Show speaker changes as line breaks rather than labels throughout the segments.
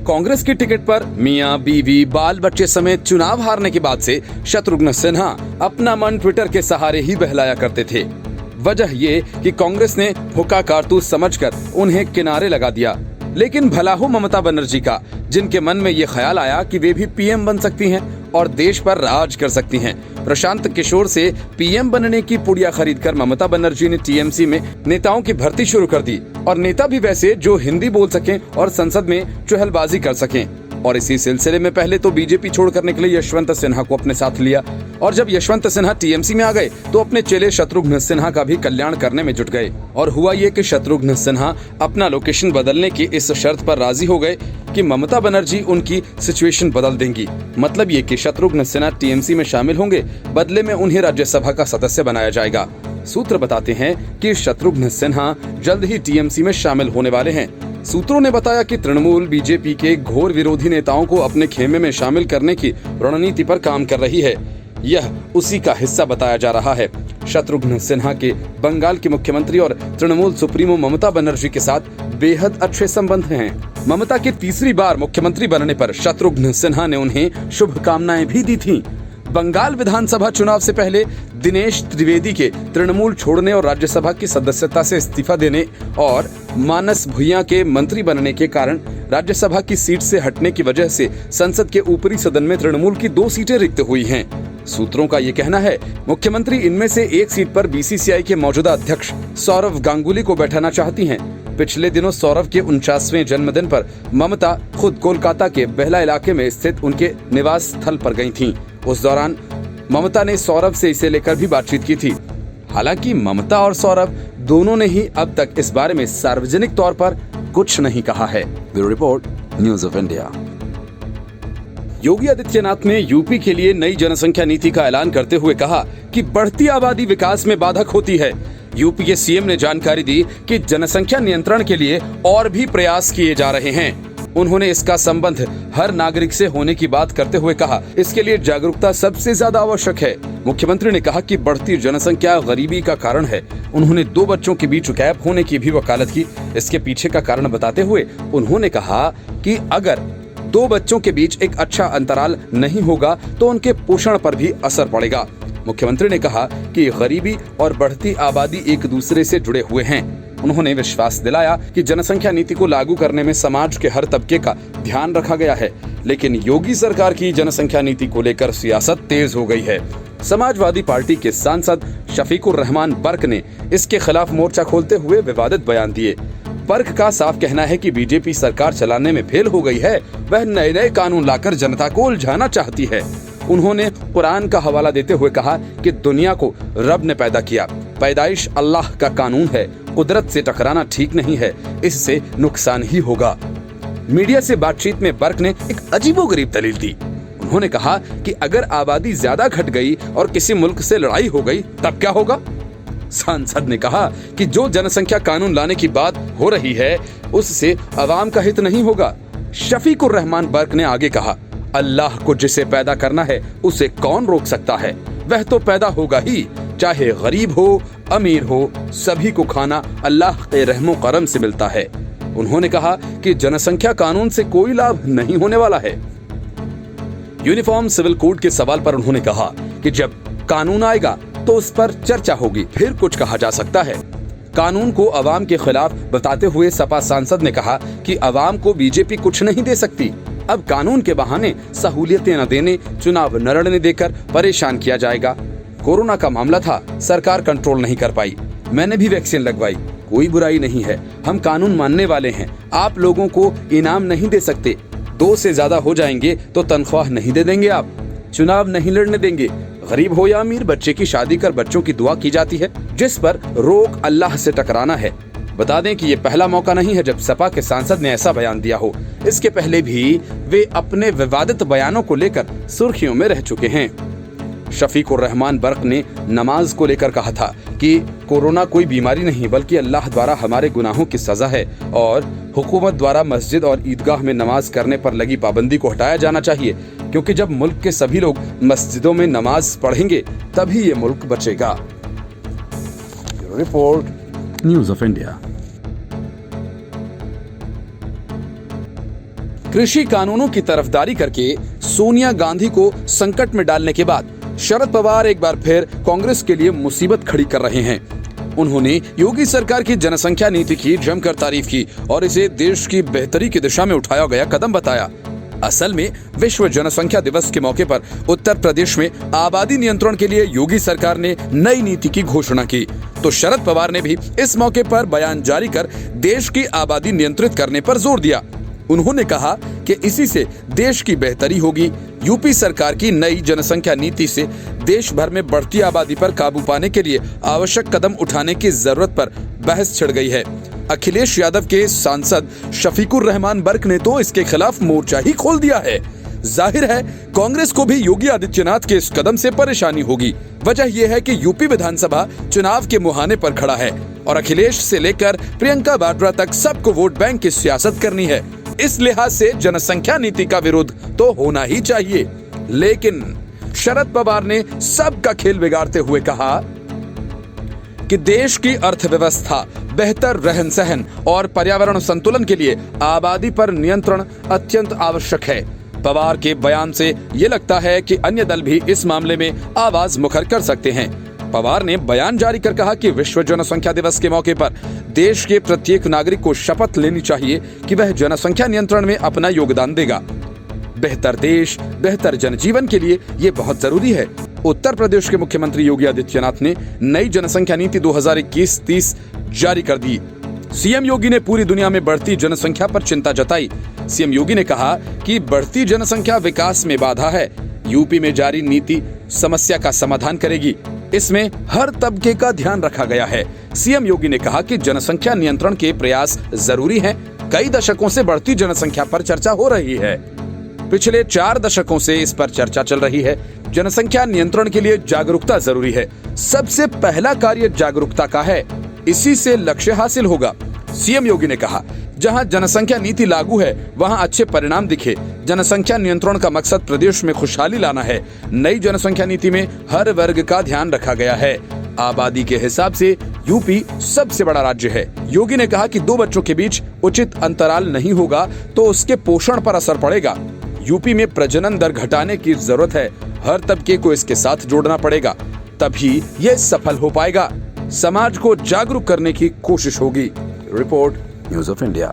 कांग्रेस की टिकट पर मियां, बीवी, बाल बच्चे समेत चुनाव हारने के बाद से शत्रुघ्न सिन्हा अपना मन ट्विटर के सहारे ही बहलाया करते थे। वजह ये कि कांग्रेस ने हुक्का कारतूस समझकर उन्हें किनारे लगा दिया। लेकिन भला हो ममता बनर्जी का, जिनके मन में ये ख्याल आया कि वे भी पीएम बन सकती हैं और देश पर राज कर सकती हैं। प्रशांत किशोर से पीएम बनने की पुड़िया खरीदकर ममता बनर्जी ने टीएमसी में नेताओं की भर्ती शुरू कर दी, और नेता भी वैसे जो हिंदी बोल सकें और संसद में चुहलबाजी कर सकें। और इसी सिलसिले में पहले तो बीजेपी छोड़कर निकले यशवंत सिन्हा को अपने साथ लिया, और जब यशवंत सिन्हा टीएमसी में आ गए तो अपने चेले शत्रुघ्न सिन्हा का भी कल्याण करने में जुट गए। और हुआ ये कि शत्रुघ्न सिन्हा अपना लोकेशन बदलने की इस शर्त पर राजी हो गए कि ममता बनर्जी उनकी सिचुएशन बदल देंगी। मतलब ये कि शत्रुघ्न सिन्हा टीएमसी में शामिल होंगे, बदले में उन्हें राज्यसभा का सदस्य बनाया जाएगा। सूत्र बताते हैं कि शत्रुघ्न सिन्हा जल्द ही टीएमसी में शामिल होने वाले हैं। सूत्रों ने बताया कि तृणमूल बीजेपी के घोर विरोधी नेताओं को अपने खेमे में शामिल करने की रणनीति पर काम कर रही है। यह उसी का हिस्सा बताया जा रहा है। शत्रुघ्न सिन्हा के बंगाल के मुख्यमंत्री और तृणमूल सुप्रीमो ममता बनर्जी के साथ बेहद अच्छे संबंध हैं। ममता के तीसरी बार मुख्यमंत्री बनने पर शत्रुघ्न सिन्हा ने उन्हें शुभकामनाएं भी दी थीं। बंगाल विधानसभा चुनाव से पहले दिनेश त्रिवेदी के तृणमूल छोड़ने और राज्यसभा की सदस्यता से इस्तीफा देने और मानस भुइयां के मंत्री बनने के कारण राज्यसभा की सीट से हटने की वजह से संसद के ऊपरी सदन में तृणमूल की 2 सीटें रिक्त हुई हैं। सूत्रों का ये कहना है मुख्यमंत्री इनमें से एक सीट पर बीसीसीआई के मौजूदा अध्यक्ष सौरव गांगुली को बैठाना चाहती हैं। पिछले दिनों सौरव के 49वें जन्मदिन पर ममता खुद कोलकाता के बेहला इलाके में स्थित उनके निवास स्थल पर गई थीं। उस दौरान ममता ने सौरव से इसे लेकर भी बातचीत की थी। हालांकि ममता और सौरव दोनों ने ही अब तक इस बारे में सार्वजनिक तौर पर कुछ नहीं कहा है। Bureau report, news of India. Yogi Adityanath ने यूपी के लिए नई जनसंख्या नीति का ऐलान करते हुए कहा कि बढ़ती आबादी विकास में बाधक होती है। यूपी के सीएम ने जानकारी दी कि जनसंख्या नियंत्रण के लिए और भी प्रयास किए जा रहे हैं। उन्होंने इसका संबंध हर नागरिक से होने की बात करते हुए कहा, इसके लिए जागरूकता सबसे ज्यादा आवश्यक है। मुख्यमंत्री ने कहा कि बढ़ती जनसंख्या गरीबी का कारण है। उन्होंने 2 बच्चों के बीच गैप होने की भी वकालत की। इसके पीछे का कारण बताते हुए उन्होंने कहा कि अगर 2 बच्चों के बीच एक अच्छा अंतराल नहीं होगा तो उनके पोषण पर भी असर पड़ेगा। मुख्यमंत्री ने कहा कि गरीबी और बढ़ती आबादी एक दूसरे से जुड़े हुए हैं। उन्होंने विश्वास दिलाया कि जनसंख्या नीति को लागू करने में समाज के हर तबके का ध्यान रखा गया है, लेकिन योगी सरकार की जनसंख्या नीति को लेकर सियासत तेज हो गई है। समाजवादी पार्टी के सांसद शफीकुर रहमान बर्क ने इसके खिलाफ मोर्चा खोलते हुए विवादित बयान दिए। बर्क का साफ कहना है कि बीजेपी सरकार चलाने में फेल हो गई है। वह नए कानून लाकर जनता को उलझाना चाहती है। उन्होंने कुरान का हवाला देते हुए कहा कि दुनिया को रब ने पैदा किया, पैदाइश अल्लाह का कानून है, कुदरत से टकराना ठीक नहीं है, इससे नुकसान ही होगा। मीडिया से बातचीत में बर्क ने एक अजीबोगरीब दलील दी। उन्होंने कहा कि अगर आबादी ज्यादा घट गई और किसी मुल्क से लड़ाई हो गई तब क्या होगा। सांसद ने कहा कि जो जनसंख्या कानून लाने की बात हो रही है उससे अवाम का हित नहीं होगा। शफीकुर रहमान बर्क ने आगे कहा, अल्लाह को जिसे पैदा करना है उसे कौन रोक सकता है, वह तो पैदा होगा ही, चाहे गरीब हो अमीर हो, सभी को खाना अल्लाह के रहमो करम से मिलता है। उन्होंने कहा कि जनसंख्या कानून से कोई लाभ नहीं होने वाला है। यूनिफॉर्म सिविल कोड के सवाल पर उन्होंने कहा कि जब कानून आएगा तो उस पर चर्चा होगी, फिर कुछ कहा जा सकता है। कानून को अवाम के खिलाफ बताते हुए सपा सांसद ने कहा कि अवाम को बीजेपी कुछ नहीं दे सकती। अब कानून के बहाने सहूलियतें न देने, चुनाव न लड़ने देकर परेशान किया जाएगा। कोरोना का मामला था, सरकार कंट्रोल नहीं कर पाई, मैंने भी वैक्सीन लगवाई, कोई बुराई नहीं है। हम कानून मानने वाले हैं। आप लोगों को इनाम नहीं दे सकते, 2 से ज्यादा हो जाएंगे तो तनख्वाह नहीं दे देंगे, आप चुनाव नहीं लड़ने देंगे। गरीब हो या अमीर, बच्चे की शादी कर बच्चों की दुआ की जाती है, जिस पर रोक अल्लाह से टकराना है। बता दें कि ये पहला मौका नहीं है जब सपा के सांसद ने ऐसा बयान दिया हो। इसके पहले भी वे अपने विवादित बयानों को लेकर सुर्खियों में रह चुके हैं। शफीकुर रहमान बर्क ने नमाज को लेकर कहा था कि कोरोना कोई बीमारी नहीं बल्कि अल्लाह द्वारा हमारे गुनाहों की सजा है और हुकूमत द्वारा मस्जिद और ईदगाह में नमाज करने पर लगी पाबंदी को हटाया जाना चाहिए, क्योंकि जब मुल्क के सभी लोग मस्जिदों में नमाज पढ़ेंगे तभी ये मुल्क बचेगा। Report, news of India. कृषि कानूनों की तरफदारी करके सोनिया गांधी को संकट में डालने के बाद शरद पवार एक बार फिर कांग्रेस के लिए मुसीबत खड़ी कर रहे हैं। उन्होंने योगी सरकार की जनसंख्या नीति की जमकर तारीफ की और इसे देश की बेहतरी की दिशा में उठाया गया कदम बताया। असल में विश्व जनसंख्या दिवस के मौके पर उत्तर प्रदेश में आबादी नियंत्रण के लिए योगी सरकार ने नई नीति की घोषणा की, तो शरद पवार ने भी इस मौके पर बयान जारी कर देश की आबादी नियंत्रित करने पर जोर दिया। उन्होंने कहा कि इसी से देश की बेहतरी होगी। यूपी सरकार की नई जनसंख्या नीति से देश भर में बढ़ती आबादी पर काबू पाने के लिए आवश्यक कदम उठाने की जरूरत पर बहस छिड़ गई है। अखिलेश यादव के सांसद शफीकुर रहमान बर्क ने तो इसके खिलाफ मोर्चा ही खोल दिया है। जाहिर है कांग्रेस को भी योगी आदित्यनाथ के इस कदम से परेशानी होगी। वजह यह है कि यूपी विधानसभा चुनाव के मुहाने पर खड़ा है और अखिलेश से लेकर प्रियंका वाड्रा तक सबको वोट बैंक की सियासत करनी है। इस लिहाज से जनसंख्या नीति का विरोध तो होना ही चाहिए। लेकिन शरद पवार ने सबका खेल बिगाड़ते हुए कहा कि देश की अर्थव्यवस्था, बेहतर रहन सहन और पर्यावरण संतुलन के लिए आबादी पर नियंत्रण अत्यंत आवश्यक है। पवार के बयान से ये लगता है कि अन्य दल भी इस मामले में आवाज मुखर कर सकते हैं। पवार ने बयान जारी कर कहा कि विश्व जनसंख्या दिवस के मौके पर देश के प्रत्येक नागरिक को शपथ लेनी चाहिए कि वह जनसंख्या नियंत्रण में अपना योगदान देगा। बेहतर देश, बेहतर जनजीवन के लिए ये बहुत जरूरी है। उत्तर प्रदेश के मुख्यमंत्री योगी आदित्यनाथ ने नई जनसंख्या नीति 2021-30 जारी कर दी। सीएम योगी ने पूरी दुनिया में बढ़ती जनसंख्या पर चिंता जताई। सीएम योगी ने कहा कि बढ़ती जनसंख्या विकास में बाधा है। यूपी में जारी नीति समस्या का समाधान करेगी। इसमें हर तबके का ध्यान रखा गया है। सीएम योगी ने कहा कि जनसंख्या नियंत्रण के प्रयास जरूरी हैं। कई दशकों से बढ़ती जनसंख्या पर चर्चा हो रही है। पिछले 4 दशकों से इस पर चर्चा चल रही है। जनसंख्या नियंत्रण के लिए जागरूकता जरूरी है। सबसे पहला कार्य जागरूकता का है, इसी से लक्ष्य हासिल होगा। सीएम योगी ने कहा, जहां जनसंख्या नीति लागू है वहां अच्छे परिणाम दिखे। जनसंख्या नियंत्रण का मकसद प्रदेश में खुशहाली लाना है। नई जनसंख्या नीति में हर वर्ग का ध्यान रखा गया है। आबादी के हिसाब से यूपी सबसे बड़ा राज्य है। योगी ने कहा कि 2 बच्चों के बीच उचित अंतराल नहीं होगा तो उसके पोषण पर असर पड़ेगा। यूपी में प्रजनन दर घटाने की जरूरत है। हर तबके को इसके साथ जोड़ना पड़ेगा, तभी यह सफल हो पाएगा। समाज को जागरूक करने की कोशिश होगी। Report, news of India.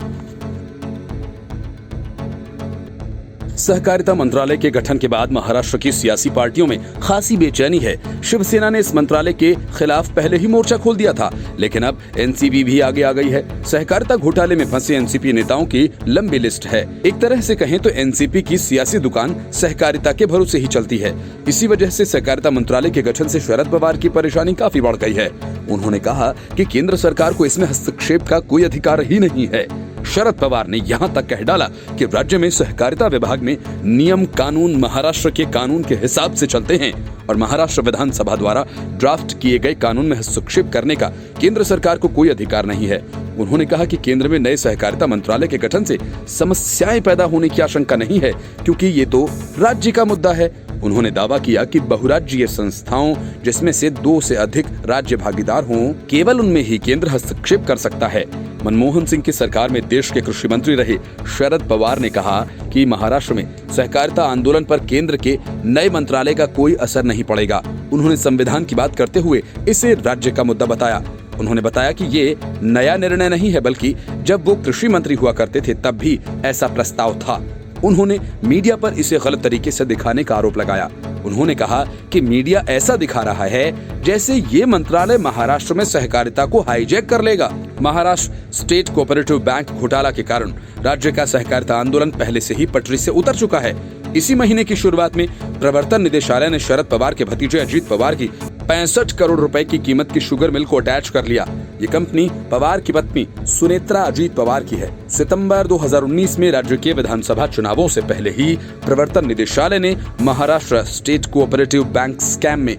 सहकारिता मंत्रालय के गठन के बाद महाराष्ट्र की सियासी पार्टियों में खासी बेचैनी है। शिवसेना ने इस मंत्रालय के खिलाफ पहले ही मोर्चा खोल दिया था, लेकिन अब एनसीपी भी आगे आ गई है। सहकारिता घोटाले में फंसे एनसीपी नेताओं की लंबी लिस्ट है। एक तरह से कहें तो एनसीपी की सियासी दुकान सहकारिता के भरोसे ही चलती है। इसी वजह से सहकारिता मंत्रालय के गठन से शरद पवार की परेशानी काफी बढ़ गई है। उन्होंने कहा कि केंद्र सरकार को इसमें हस्तक्षेप का कोई अधिकार ही नहीं है। शरद पवार ने यहां तक कह डाला कि राज्य में सहकारिता विभाग में नियम कानून महाराष्ट्र के कानून के हिसाब से चलते हैं और महाराष्ट्र विधानसभा द्वारा ड्राफ्ट किए गए कानून में हस्तक्षेप करने का केंद्र सरकार को कोई अधिकार नहीं है। उन्होंने कहा कि केंद्र में नए सहकारिता मंत्रालय के गठन से समस्याएं पैदा होने की आशंका नहीं है, क्योंकि ये तो राज्य का मुद्दा है। उन्होंने दावा किया कि बहुराज्यीय संस्थाओं जिसमें से 2 से अधिक राज्य भागीदार हों, केवल उनमें ही केंद्र हस्तक्षेप कर सकता है। मनमोहन सिंह की सरकार में देश के कृषि मंत्री रहे शरद पवार ने कहा कि महाराष्ट्र में सहकारिता आंदोलन पर केंद्र के नए मंत्रालय का कोई असर नहीं पड़ेगा। उन्होंने संविधान की बात करते हुए इसे राज्य का मुद्दा बताया। उन्होंने बताया कि ये नया निर्णय नहीं है, बल्कि जब वो कृषि मंत्री हुआ करते थे तब भी ऐसा प्रस्ताव था। उन्होंने मीडिया पर इसे गलत तरीके से दिखाने का आरोप लगाया। उन्होंने कहा कि मीडिया ऐसा दिखा रहा है जैसे ये मंत्रालय महाराष्ट्र में सहकारिता को हाईजैक कर लेगा। महाराष्ट्र स्टेट कोऑपरेटिव बैंक घोटाला के कारण राज्य का सहकारिता आंदोलन पहले से ही पटरी से उतर चुका है। इसी महीने की शुरुआत में प्रवर्तन निदेशालय ने शरद पवार के भतीजे अजीत पवार की 65 करोड़ रुपए की कीमत की शुगर मिल को अटैच कर लिया। ये कंपनी पवार की पत्नी सुनेत्रा अजीत पवार की है। सितंबर 2019 में राज्य के विधानसभा चुनावों से पहले ही प्रवर्तन निदेशालय ने Maharashtra state cooperative bank scam में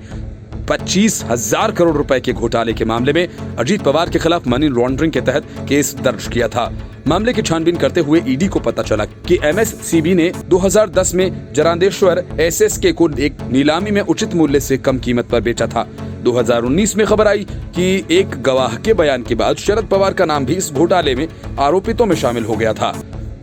25,000 करोड़ रुपए के घोटाले के मामले में अजीत पवार के खिलाफ मनी लॉन्ड्रिंग के तहत केस दर्ज किया था। मामले की छानबीन करते हुए ईडी को पता चला कि एमएससीबी ने 2010 में जरांदेश्वर एसएसके को एक नीलामी में उचित मूल्य से कम कीमत पर बेचा था। 2019 में खबर आई कि एक गवाह के बयान के बाद शरद पवार का नाम भी इस घोटाले में आरोपितों में शामिल हो गया था।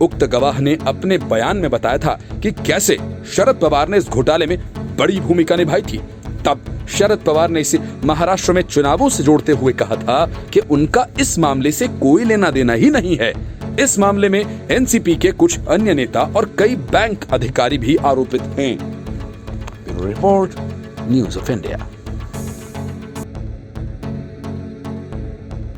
उक्त गवाह ने अपने बयान में बताया था कि कैसे शरद पवार ने इस घोटाले में बड़ी भूमिका निभाई थी। तब शरद पवार ने इसे महाराष्ट्र में चुनावों से जोड़ते हुए कहा था कि उनका इस मामले से कोई लेना देना ही नहीं है। इस मामले में एनसीपी के कुछ अन्य नेता और कई बैंक अधिकारी भी आरोपित हैं। Bureau report, news of India.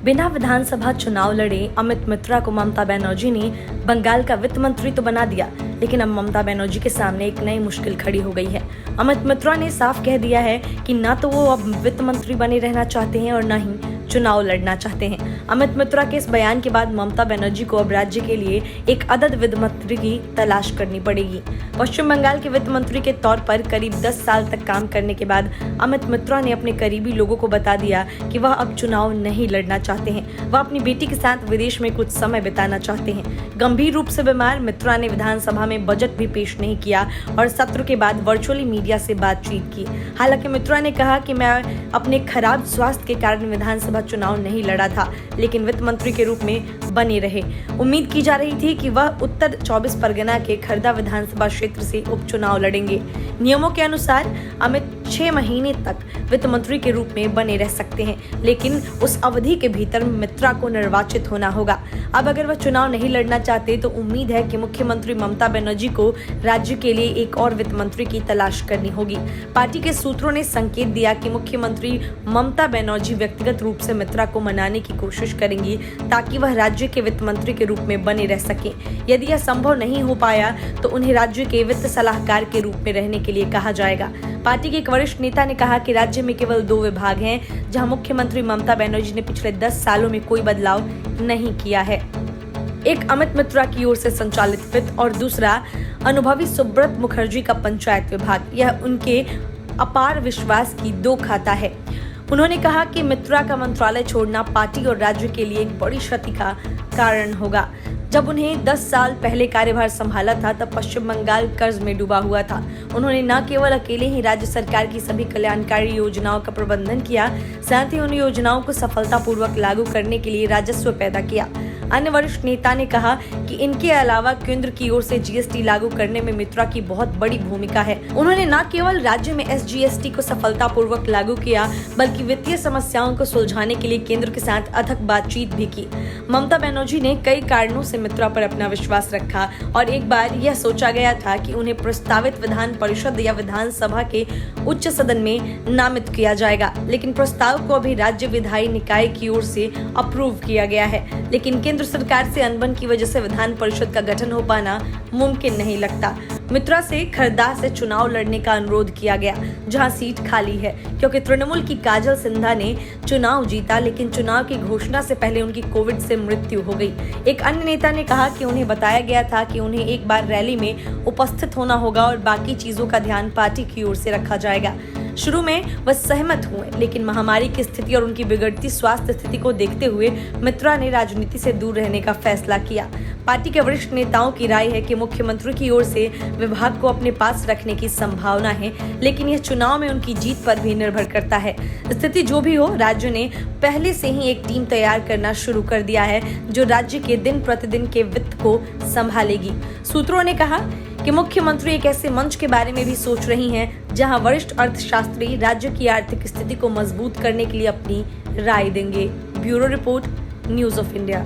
बिना विधानसभा चुनाव लड़े अमित मित्रा को ममता बनर्जी ने बंगाल का वित्त मंत्री तो बना दिया, लेकिन अब ममता बनर्जी के सामने एक नई मुश्किल खड़ी हो गई है। अमित मित्रा ने साफ कह दिया है कि ना तो वो अब वित्त मंत्री बने रहना चाहते हैं और ना ही चुनाव लड़ना चाहते हैं। अमित मित्रा के इस बयान के बाद ममता बनर्जी को अब राज्य के लिए एक अदद वित्त मंत्री की तलाश करनी पड़ेगी। पश्चिम बंगाल के वित्त मंत्री के तौर पर करीब 10 साल तक काम करने के बाद अमित मित्रा ने अपने करीबी लोगों को बता दिया कि वह अब चुनाव नहीं लड़ना चाहते हैं। वह अपनी बेटी के साथ विदेश में कुछ समय बिताना चाहते हैं। गंभीर रूप से बीमार मित्रा ने विधानसभा में बजट भी पेश नहीं किया और सत्र के बाद वर्चुअली मीडिया से बातचीत की। हालांकि मित्रा ने कहा कि मैं अपने खराब स्वास्थ्य के कारण विधानसभा चुनाव नहीं लड़ा था, लेकिन वित्त मंत्री के रूप में बने रहे। उम्मीद की जा रही थी कि वह उत्तर 24 परगना के खरदा विधानसभा क्षेत्र से उपचुनाव लड़ेंगे। नियमों के अनुसार अमित 6 महीने तक वित्त मंत्री के रूप में बने रह सकते हैं, लेकिन उस अवधि के भीतर मित्रा को निर्वाचित होना होगा। अब अगर वह चुनाव नहीं लड़ना चाहते तो उम्मीद है कि मुख्यमंत्री ममता बनर्जी को राज्य के लिए एक और वित्त मंत्री की तलाश करनी होगी। पार्टी के सूत्रों ने संकेत दिया कि मुख्यमंत्री ममता बनर्जी व्यक्तिगत रूप से मित्रा को मनाने की कोशिश करेंगी ताकि वह राज्य के वित्त मंत्री के रूप में बने रह सके। यदि यह संभव नहीं हो पाया तो उन्हें राज्य के वित्त सलाहकार के रूप में रहने के लिए कहा जाएगा। पार्टी के एक वरिष्ठ नेता ने कहा कि राज्य में केवल 2 विभाग हैं जहां मुख्यमंत्री ममता बनर्जी ने पिछले 10 सालों में कोई बदलाव नहीं किया है। एक अमित मित्रा की ओर से संचालित वित्त और दूसरा अनुभवी सुब्रत मुखर्जी का पंचायत विभाग। यह उनके अपार विश्वास की 2 खाता है। उन्होंने कहा कि मित्रा का मंत्रालय छोड़ना पार्टी और राज्य के लिए एक बड़ी क्षति का कारण होगा। जब उन्हें 10 साल पहले कार्यभार संभाला था तब पश्चिम बंगाल कर्ज में डूबा हुआ था। उन्होंने न केवल अकेले ही राज्य सरकार की सभी कल्याणकारी योजनाओं का प्रबंधन किया, साथ ही उन योजनाओं को सफलतापूर्वक लागू करने के लिए राजस्व पैदा किया। अन्य वरिष्ठ नेता ने कहा कि इनके अलावा केंद्र की ओर से जीएसटी लागू करने में मित्रा की बहुत बड़ी भूमिका है। उन्होंने न केवल राज्य में एसजीएसटी को सफलतापूर्वक लागू किया, बल्कि वित्तीय समस्याओं को सुलझाने के लिए केंद्र के साथ अथक बातचीत भी की। ममता बनर्जी ने कई कारणों से मित्रा पर अपना विश्वास रखा और एक बार यह सोचा गया था कि उन्हें प्रस्तावित विधान परिषद या विधानसभा के उच्च सदन में नामित किया जाएगा, लेकिन प्रस्ताव को अभी राज्य विधायी निकाय की ओर से अप्रूव किया गया है। लेकिन केंद्र सरकार से अनबन की वजह से विधान परिषद का गठन हो पाना मुमकिन नहीं लगता। मित्रा से खरदा से चुनाव लड़ने का अनुरोध किया गया, जहां सीट खाली है, क्योंकि तृणमूल की काजल सिंधा ने चुनाव जीता, लेकिन चुनाव की घोषणा से पहले उनकी कोविड से मृत्यु हो गई। एक अन्य नेता ने कहा कि उन्हें बताया गया था कि उन्हें एक बार रैली में उपस्थित होना होगा और बाकी चीजों का ध्यान पार्टी की ओर से रखा जाएगा। शुरू में वह सहमत हुए, लेकिन महामारी की स्थिति और उनकी बिगड़ती स्वास्थ्य स्थिति को देखते हुए मित्रा ने राजनीति से दूर रहने का फैसला किया। पार्टी के वरिष्ठ नेताओं की राय है कि मुख्यमंत्री की ओर से विभाग को अपने पास रखने की संभावना है, लेकिन यह चुनाव में उनकी जीत पर भी निर्भर करता है। स्थिति जो भी हो, राज्य ने पहले से ही एक टीम तैयार करना शुरू कर दिया है जो राज्य के दिन प्रतिदिन के वित्त को संभालेगी। सूत्रों ने कहा कि मुख्यमंत्री एक ऐसे मंच के बारे में भी सोच रही हैं जहां वरिष्ठ अर्थशास्त्री राज्य की आर्थिक स्थिति को मजबूत करने के लिए अपनी राय देंगे। Bureau report, news of India.